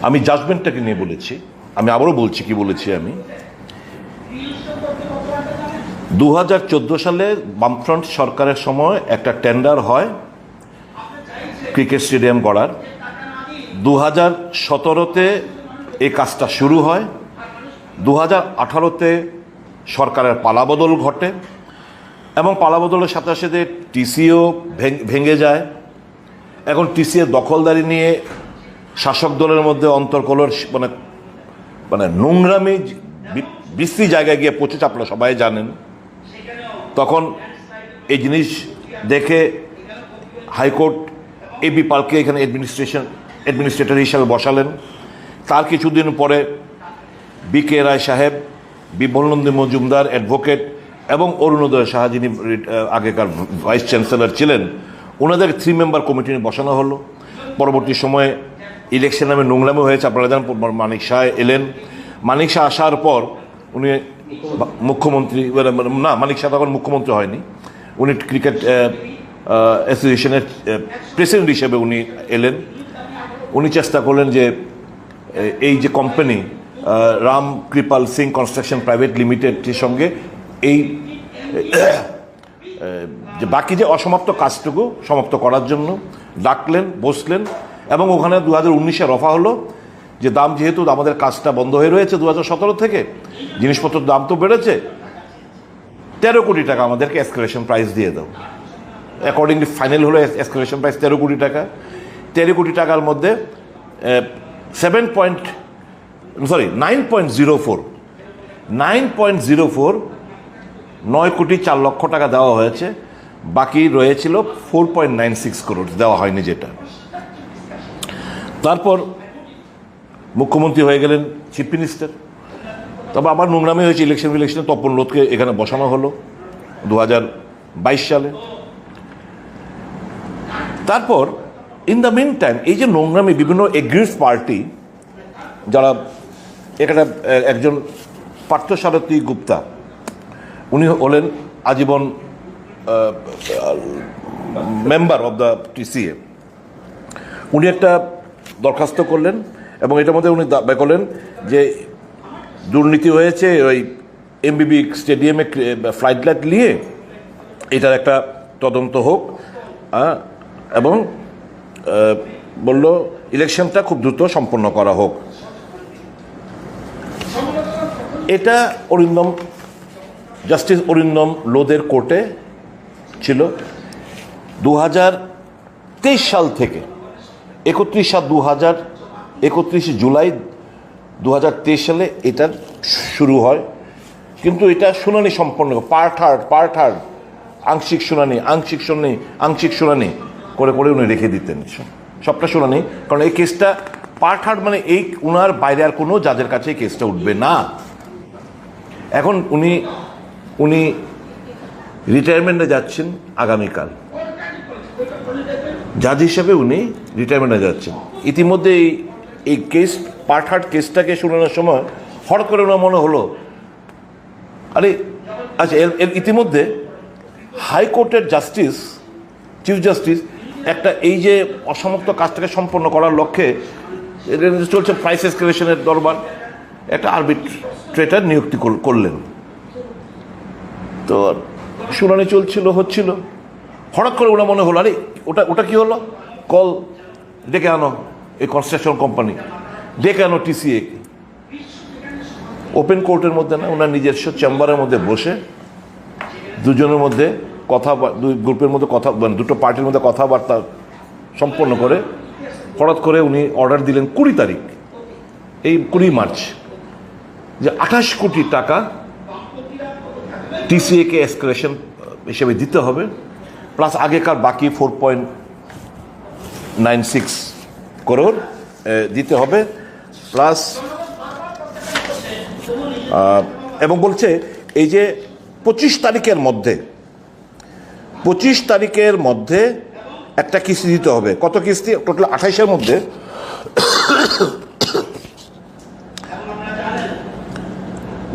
আমি জাজমেন্টটাকে নিয়ে বলেছি, আমি আবারও বলছি কি বলেছি। আমি 2014 সালে বামফ্রন্ট সরকারের সময় একটা টেন্ডার হয় ক্রিকেট স্টেডিয়াম গড়ার। 2017-তে এই কাজটা শুরু হয়। 2018-তে সরকারের পালাবদল ঘটে এবং পালাবদলের সাথে সাথে টিসিও ভেঙে যায়। এখন টিসিএ দখলদারি নিয়ে শাসক দলের মধ্যে অন্তর্কলর মানে নোংরামি বিশ্রী জায়গায় গিয়ে পৌঁছেছে, আপনারা সবাই জানেন। তখন এই জিনিস দেখে হাইকোর্ট এবি পালকে এখানে অ্যাডমিনিস্ট্রেটর হিসাবে বসালেন। তার কিছুদিন পরে বিকে রায় সাহেব, বিমলনন্দী মজুমদার অ্যাডভোকেট এবং অরুণোদয় সাহা, যিনি আগেকার ভাইস চ্যান্সেলর ছিলেন, ওনাদের 3 মেম্বার কমিটি বসানো হলো। পরবর্তী সময়ে ইলেকশন নামে নোংরামি হয়েছে, আপনারা জানেন। মানিক শাহ এলেন। মানিক শাহ আসার পর উনি মুখ্যমন্ত্রী, না, মানিক শাহ তখন মুখ্যমন্ত্রী হয়নি, উনি ক্রিকেট অ্যাসোসিয়েশনের প্রেসিডেন্ট হিসেবে উনি এলেন। উনি চেষ্টা করলেন যে এই যে company Ram Kripal Singh construction private লিমিটেডের সঙ্গে এই যে বাকি যে অসমাপ্ত কাজটুকু সমাপ্ত করার জন্য ডাকলেন, বসলেন। এবং ওখানে 2019-এ রফা হলো যে দাম, যেহেতু আমাদের কাজটা বন্ধ হয়ে রয়েছে 2017 থেকে, জিনিসপত্রের দাম তো বেড়েছে, 13 কোটি টাকা আমাদেরকে এসকেলেশন প্রাইস দিয়ে দাও। অ্যাকর্ডিংলি ফাইনাল হলো এসকেলেশন প্রাইস 13 কোটি টাকা। 13 কোটি টাকার মধ্যে 9.04 9 কোটি 4 লক্ষ টাকা দেওয়া হয়েছে। বাকি রয়েছিল 4.96 করোড় দেওয়া হয়নি যেটা। তারপর মুখ্যমন্ত্রী হয়ে গেলেন চিফ মিনিস্টার। তবে আবার নোংরামি হয়েছে ইলেকশনে। তপন লোধকে এখানে বসানো হলো 2022 সালে। তারপর ইন দ্য মিন টাইম এই যে নোংরামি, বিভিন্ন এগ্রিভ পার্টি যারা, এখানে একজন পার্থসারথী গুপ্তা, উনি হলেন আজীবন মেম্বার অব দ্য টিসিএ। উনি একটা দরখাস্ত করলেন এবং এটার মধ্যে উনি দাবি করলেন যে দুর্নীতি হয়েছে ওই এমবিবি স্টেডিয়ামে ফ্লাড লাইট নিয়ে, এটার একটা তদন্ত হোক এবং বলল ইলেকশনটা খুব দ্রুত সম্পন্ন করা হোক। এটা জাস্টিস অরিন্দম লোধের কোর্টে ছিল 2023 সাল থেকে। 31 জুলাই 2023 সালে এটা শুরু হয়। কিন্তু এটা শুনানি সম্পন্ন পার্ট হার্ড আংশিক শুনানি করে উনি রেখে দিতেন সবটা শুনানি। কারণ এই কেসটা পার্ট হার্ড মানে এই উনার বাইরে আর কোনো জাজের কাছে এই কেসটা উঠবে না। এখন উনি রিটায়ারমেন্টে যাচ্ছেন আগামীকাল, জাজ হিসেবে উনি রিটায়ারমেন্টে যাচ্ছেন। ইতিমধ্যে এই কেস পার্ট হার্ড কেসটাকে শুনানোর সময় হঠাৎ করে ওনার মনে হলো, আরে আচ্ছা, এর ইতিমধ্যে হাইকোর্টের চিফ জাস্টিস একটা এই যে অসমাপ্ত কাজটাকে সম্পন্ন করার লক্ষ্যে চলছে প্রাইস এসকেলেশনের দরবার, একটা আরবিট্রেটর নিযুক্তি করলেন। তো শুনানি হচ্ছিল, হঠাৎ করে ওনার মনে হলো, আরে ওটা কি হলো, কল ডেকে আনো এই কনস্ট্রাকশন কোম্পানি, ডেকে আনো টিসিএ। ওপেন কোর্টের মধ্যে না, ওনার নিজস্ব চেম্বারের মধ্যে বসে দুজনের মধ্যে দুই গ্রুপের মধ্যে দুটো পার্টির মধ্যে কথাবার্তা সম্পন্ন করে হঠাৎ করে উনি অর্ডার দিলেন 20 তারিখ, এই 20 মার্চ, যে 28 কোটি টাকা টিসিএ কে এসকেলেশন হিসেবে দিতে হবে, প্লাস আগেকার বাকি 4.96 করোড় দিতে হবে, প্লাস এবং বলছে এই যে 25 তারিখের মধ্যে একটা কিস্তি দিতে হবে। কত কিস্তি? টোটাল 28-এর মধ্যে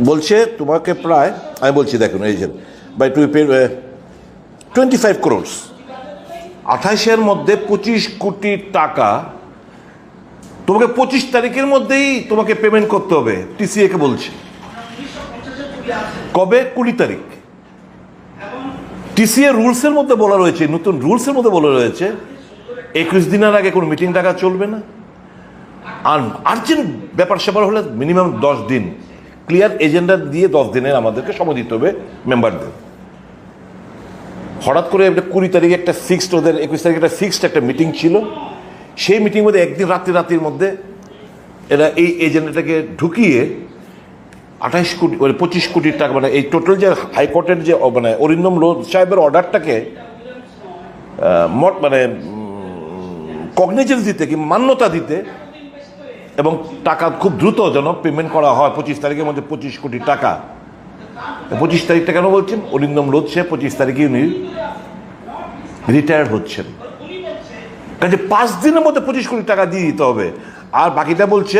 বলছে তোমাকে প্রায়, আমি বলছি দেখুন, এই যে বাই 25 করোড়, 28-এর মধ্যে 25 কোটি টাকা তোমাকে 25 তারিখের মধ্যেই তোমাকে পেমেন্ট করতে হবে, টিসিএ কে বলছে। কবে? 20 তারিখ। টিসিএ রুলসের মধ্যে বলা রয়েছে, নতুন রুলসের মধ্যে বলা রয়েছে 21 দিনের আগে কোনো মিটিং ডাকা চলবে না। আর আর্জেন্ট ব্যাপার স্যাপার হলে মিনিমাম 10 দিন ক্লিয়ার এজেন্ডা দিয়ে 10 দিনের আমাদেরকে সময় দিতে হবে মেম্বারদের। হঠাৎ করে 20 তারিখে একটা ফিক্সড, ওদের 21 তারিখে একটা ফিক্সড একটা মিটিং ছিল। সেই মিটিং মধ্যে একদিন রাত্রির মধ্যে এরা এই এজেন্ডাটাকে ঢুকিয়ে 28 কোটি 25 কোটি টাকা, মানে এই টোটাল যে হাইকোর্টের যে মানে অরিন্দম লোধ সাহেবের অর্ডারটাকে মানে কগনিজেন্স দিতে কি মান্যতা দিতে এবং টাকা খুব দ্রুত যেন পেমেন্ট করা হয় 25 তারিখের মধ্যে 25 কোটি টাকা। 25 তারিখটা কেন বলছেন? অরিন্দম লোধ সাহেব 25 তারিখে উনি রিটায়ার হচ্ছেন, কাজে 5 দিনের মধ্যে 25 কোটি টাকা দিয়ে দিতে হবে। আর বাকিটা বলছে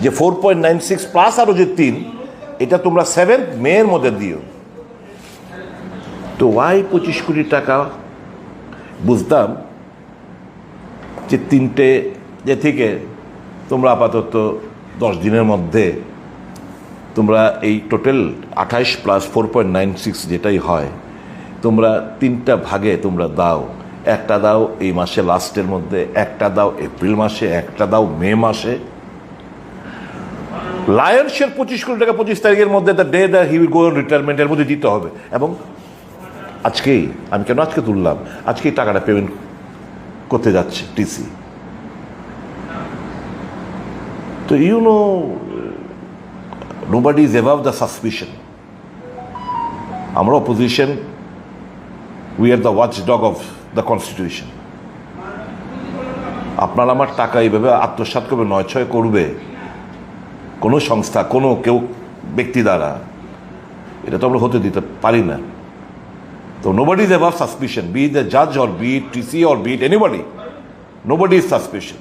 যে 4.96 প্লাস আরো যে 3, এটা তোমরা 7 মের মধ্যে দিও। তো ওয়াই 25 কোটি টাকা? বুঝতাম যে 3টে যে থেকে তোমরা আপাতত 10 দিনের মধ্যে তোমরা এই টোটাল 28 প্লাস 4.96 যেটাই হয়, তোমরা 3টা ভাগে তোমরা দাও। একটা দাও এই মাসে লাস্টের মধ্যে, একটা দাও এপ্রিল মাসে, একটা দাও মে মাসে। লায়ন শেয়ার 25 কোটি টাকা 25 তারিখের মধ্যে, the day the he will go on রিটায়ারমেন্টের মধ্যে দিতে হবে। এবং আজকেই, আমি কেন আজকে তুললাম, আজকেই টাকাটা পেমেন্ট করতে যাচ্ছে টিসি। তো you know, nobody is above the suspicion. আমরা opposition, we are the watch dog of the constitution. আপনার আমার টাকা এইভাবে আত্মসাৎ করবে, 9-6 করবে কোনো সংস্থা, কোনো কেউ ব্যক্তি দ্বারা, এটা তো আমরা হতে দিতে পারি না। তো nobody is above suspicion, be the জাজ or be TC or be anybody, nobody is suspicion.